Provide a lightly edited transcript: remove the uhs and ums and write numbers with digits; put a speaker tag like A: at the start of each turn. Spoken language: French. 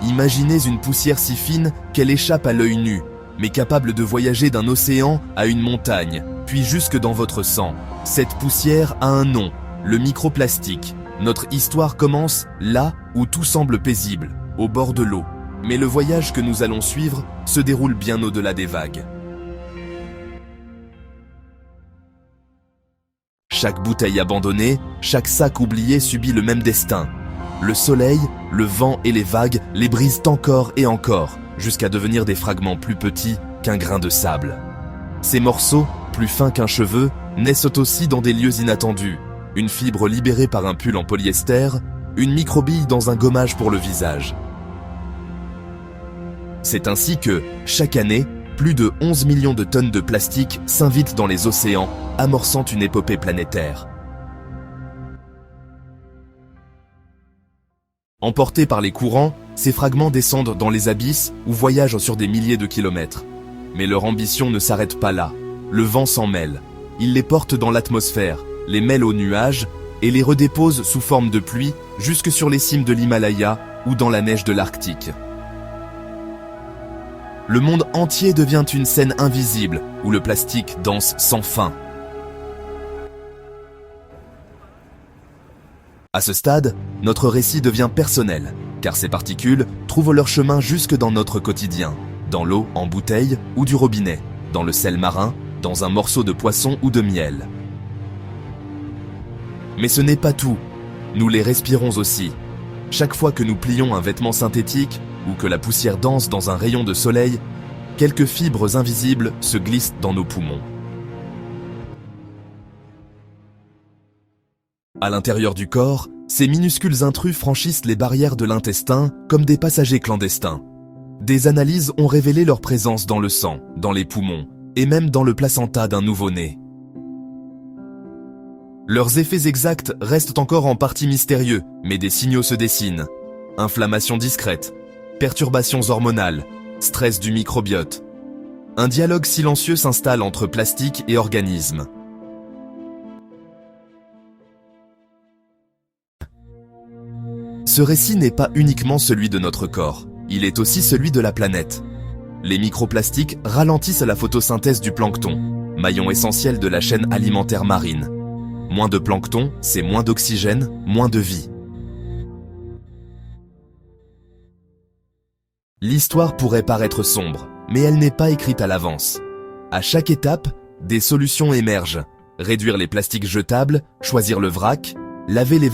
A: Imaginez une poussière si fine qu'elle échappe à l'œil nu, mais capable de voyager d'un océan à une montagne, puis jusque dans votre sang. Cette poussière a un nom, le microplastique. Notre histoire commence là où tout semble paisible, au bord de l'eau. Mais le voyage que nous allons suivre se déroule bien au-delà des vagues. Chaque bouteille abandonnée, chaque sac oublié subit le même destin. Le soleil, le vent et les vagues les brisent encore et encore, jusqu'à devenir des fragments plus petits qu'un grain de sable. Ces morceaux, plus fins qu'un cheveu, naissent aussi dans des lieux inattendus. Une fibre libérée par un pull en polyester, une microbille dans un gommage pour le visage. C'est ainsi que, chaque année, plus de 11 millions de tonnes de plastique s'invitent dans les océans, amorçant une épopée planétaire. Emportés par les courants, ces fragments descendent dans les abysses ou voyagent sur des milliers de kilomètres. Mais leur ambition ne s'arrête pas là. Le vent s'en mêle. Il les porte dans l'atmosphère, les mêle aux nuages et les redépose sous forme de pluie jusque sur les cimes de l'Himalaya ou dans la neige de l'Arctique. Le monde entier devient une scène invisible où le plastique danse sans fin. À ce stade, notre récit devient personnel, car ces particules trouvent leur chemin jusque dans notre quotidien, dans l'eau en bouteille ou du robinet, dans le sel marin, dans un morceau de poisson ou de miel. Mais ce n'est pas tout, nous les respirons aussi. Chaque fois que nous plions un vêtement synthétique ou que la poussière danse dans un rayon de soleil, quelques fibres invisibles se glissent dans nos poumons. À l'intérieur du corps, ces minuscules intrus franchissent les barrières de l'intestin comme des passagers clandestins. Des analyses ont révélé leur présence dans le sang, dans les poumons et même dans le placenta d'un nouveau-né. Leurs effets exacts restent encore en partie mystérieux, mais des signaux se dessinent. Inflammation discrète, perturbations hormonales, stress du microbiote. Un dialogue silencieux s'installe entre plastique et organisme. Ce récit n'est pas uniquement celui de notre corps, il est aussi celui de la planète. Les microplastiques ralentissent la photosynthèse du plancton, maillon essentiel de la chaîne alimentaire marine. Moins de plancton, c'est moins d'oxygène, moins de vie. L'histoire pourrait paraître sombre, mais elle n'est pas écrite à l'avance. À chaque étape, des solutions émergent. Réduire les plastiques jetables, choisir le vrac, laver les vêtements